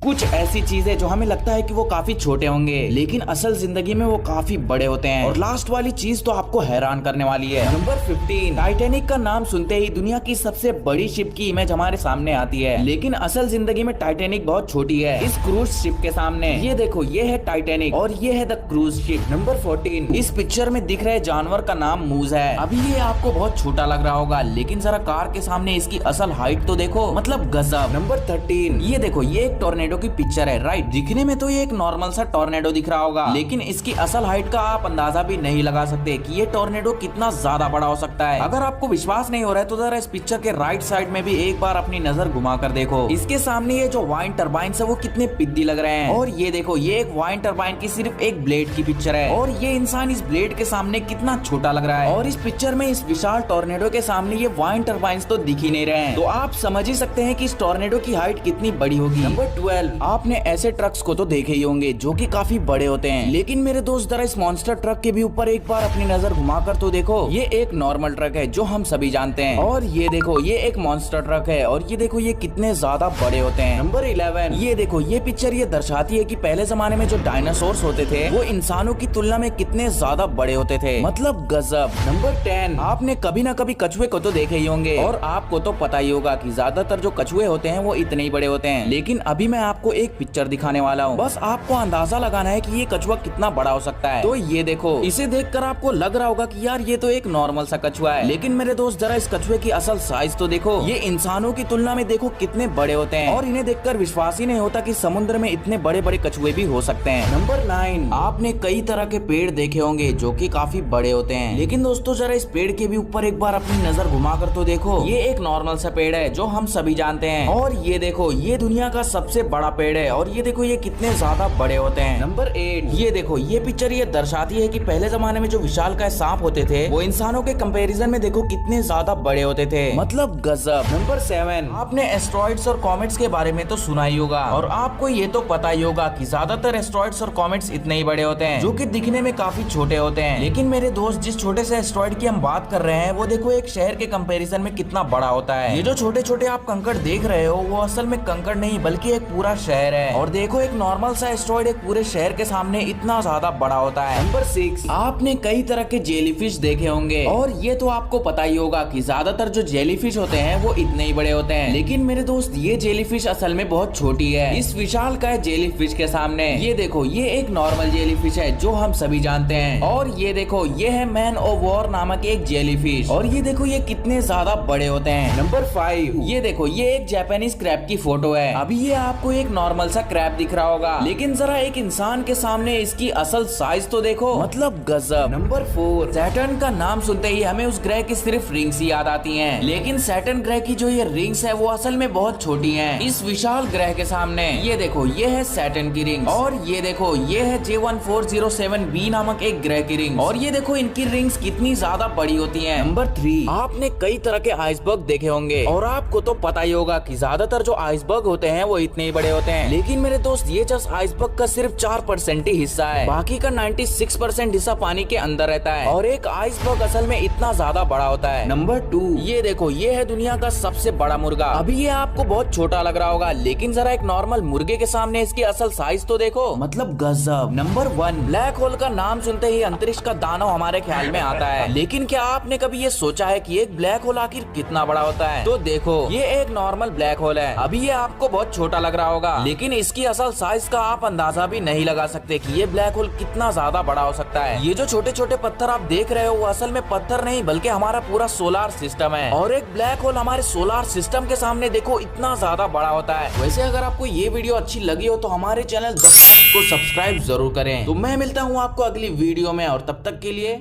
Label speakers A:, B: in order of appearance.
A: कुछ ऐसी चीजें जो हमें लगता है कि वो काफी छोटे होंगे लेकिन असल जिंदगी में वो काफी बड़े होते हैं। और लास्ट वाली चीज तो आपको हैरान करने वाली है। नंबर 15, टाइटैनिक का नाम सुनते ही दुनिया की सबसे बड़ी शिप की इमेज हमारे सामने आती है, लेकिन असल जिंदगी में टाइटैनिक बहुत छोटी है इस क्रूज शिप के सामने। ये देखो, ये है टाइटैनिक और ये है द क्रूज शिप। नंबर 14, इस पिक्चर में दिख रहे जानवर का नाम मूज है। अभी ये आपको बहुत छोटा लग रहा होगा, लेकिन जरा कार के सामने इसकी असल हाइट तो देखो, मतलब गजब। नंबर 13, ये देखो, ये एक टोर्नेडो की पिक्चर है, राइट। दिखने में तो ये एक नॉर्मल सा टोर्नेडो दिख रहा होगा, लेकिन इसकी असल हाइट का आप अंदाजा भी नहीं लगा सकते कि ये टोर्नेडो कितना ज्यादा बड़ा हो सकता है। अगर आपको विश्वास नहीं हो रहा है तो जरा इस पिक्चर के राइट साइड में भी एक बार अपनी नजर घुमा कर देखो। इसके सामने ये जो वाइन टरबाइन है वो कितने पिद्दी लग रहे हैं। और ये देखो, ये एक वाइन टरबाइन की सिर्फ एक ब्लेड की पिक्चर है और ये इंसान इस ब्लेड के सामने कितना छोटा लग रहा है। और इस पिक्चर में इस विशाल टोर्नेडो के सामने ये वाइन टरबाइन तो दिख ही नहीं रहे हैं, तो आप समझ ही सकते हैं कि इस टोर्नेडो की हाइट कितनी बड़ी होगी। नंबर 12, आपने ऐसे ट्रक्स को तो देखे ही होंगे जो कि काफी बड़े होते हैं, लेकिन मेरे दोस्त जरा इस मॉन्स्टर ट्रक के भी ऊपर एक बार अपनी नजर घुमाकर तो देखो। ये एक नॉर्मल ट्रक है जो हम सभी जानते हैं, और ये देखो, ये एक मॉन्स्टर ट्रक है और ये देखो ये कितने ज्यादा बड़े होते हैं। नंबर 11, ये देखो, ये पिक्चर ये दर्शाती है कि पहले जमाने में जो डायनासोर्स होते थे वो इंसानों की तुलना में कितने ज्यादा बड़े होते थे, मतलब गजब। नंबर 10, आपने कभी ना कभी कछुए को तो देखे ही होंगे और आपको तो पता ही होगा कि ज्यादातर जो कछुए होते हैं वो इतने ही बड़े होते हैं, लेकिन अभी मैं आपको एक पिक्चर दिखाने वाला हूँ। बस आपको अंदाजा लगाना है कि ये कछुआ कितना बड़ा हो सकता है। तो ये देखो, इसे देखकर आपको लग रहा होगा कि यार ये तो एक नॉर्मल सा कछुआ है, लेकिन मेरे दोस्त जरा इस कछुए की असल साइज तो देखो। ये इंसानों की तुलना में देखो कितने बड़े होते हैं और इन्हें देखकर विश्वास ही नहीं होता कि समुद्र में इतने बड़े बड़े कछुए भी हो सकते हैं। नंबर 9, आपने कई तरह के पेड़ देखे होंगे जो कि काफी बड़े होते हैं, लेकिन दोस्तों जरा इस पेड़ के भी ऊपर एक बार अपनी नजर घुमाकर तो देखो। ये एक नॉर्मल सा पेड़ है जो हम सभी जानते हैं, और ये देखो, ये दुनिया का सबसे बड़ा पेड़ है और ये देखो ये कितने ज्यादा बड़े होते हैं। नंबर 8, ये देखो, ये पिक्चर ये दर्शाती है कि पहले जमाने में जो विशालकाय सांप होते थे वो इंसानों के कंपैरिजन में देखो कितने ज्यादा बड़े होते थे, मतलब गजब। नंबर 7, आपने एस्ट्रॉइड्स और कॉमेट्स के बारे में तो सुना ही होगा और आपको ये तो पता ही होगा कि ज्यादातर एस्ट्रॉइड्स और कॉमेट्स इतने ही बड़े होते हैं जो कि दिखने में काफी छोटे होते हैं, लेकिन मेरे दोस्त जिस छोटे से एस्ट्रॉइड की हम बात कर रहे हैं वो देखो एक शहर के कंपैरिजन में कितना बड़ा होता है। ये जो छोटे छोटे आप कंकड़ देख रहे हो वो असल में कंकड़ नहीं बल्कि एक पूरा शहर है, और देखो एक नॉर्मल सा एस्ट्रॉइड एक पूरे शहर के सामने इतना ज्यादा बड़ा होता है। नंबर 6, आपने कई तरह के जेलीफिश देखे होंगे और ये तो आपको पता ही होगा कि ज्यादातर जो जेलीफिश होते हैं वो इतने ही बड़े होते हैं, लेकिन मेरे दोस्त ये जेलीफिश असल में बहुत छोटी है इस विशालकाय जेलीफिश के सामने। ये देखो, ये एक नॉर्मल जेलीफिश है जो हम सभी जानते हैं, और ये देखो, ये है मैन ऑफ वॉर नामक एक जेलीफिश, और ये देखो ये कितने ज्यादा बड़े होते हैं। नंबर 5, ये देखो, ये एक जापानीज क्रैब की फोटो है। अभी ये आपको एक नॉर्मल सा क्रैब दिख रहा होगा, लेकिन जरा एक इंसान के सामने इसकी असल साइज तो देखो, मतलब गजब। नंबर 4, सैटर्न का नाम सुनते ही हमें उस ग्रह की सिर्फ रिंग्स ही याद आती हैं, लेकिन सैटर्न ग्रह की जो ये रिंग्स है वो असल में बहुत छोटी हैं इस विशाल ग्रह के सामने। ये देखो, ये है सैटर्न की रिंग्स, और ये देखो, ये है J1407b नामक एक ग्रह की रिंग, और ये देखो इनकी रिंग्स कितनी ज्यादा बड़ी होती हैं। नंबर 3, आपने कई तरह के आइसबर्ग देखे होंगे और आपको तो पता ही होगा कि ज्यादातर जो आइसबर्ग होते हैं वो इतने ही बड़े होते हैं, लेकिन मेरे दोस्त ये जस्ट आइसबर्ग का सिर्फ 4% ही हिस्सा है, बाकी का 96% हिस्सा पानी के अंदर रहता है, और एक आइसबर्ग असल में इतना ज्यादा बड़ा होता है। नंबर 2, ये देखो, ये है दुनिया का सबसे बड़ा मुर्गा। अभी ये आपको बहुत छोटा लग रहा होगा, लेकिन जरा एक नॉर्मल मुर्गे के सामने इसकी असल साइज तो देखो, मतलब गजब। नंबर 1, ब्लैक होल का नाम सुनते ही अंतरिक्ष का दानव हमारे ख्याल में आता है, लेकिन क्या आपने कभी ये सोचा है कि एक ब्लैक होल आखिर कितना बड़ा होता है? तो देखो, ये एक नॉर्मल ब्लैक होल है। अभी ये आपको बहुत छोटा लग रहा होगा, लेकिन इसकी असल साइज का आप अंदाजा भी नहीं लगा सकते कि ये ब्लैक होल कितना ज्यादा बड़ा हो सकता है। ये जो छोटे छोटे पत्थर आप देख रहे हो वो असल में पत्थर नहीं बल्कि हमारा पूरा सोलार सिस्टम है, और एक ब्लैक होल हमारे सोलार सिस्टम के सामने देखो इतना ज्यादा बड़ा होता है। वैसे अगर आपको ये वीडियो अच्छी लगी हो तो हमारे चैनल को सब्सक्राइब जरूर करें। तो मैं मिलता हूँ आपको अगली वीडियो में, और तब तक के लिए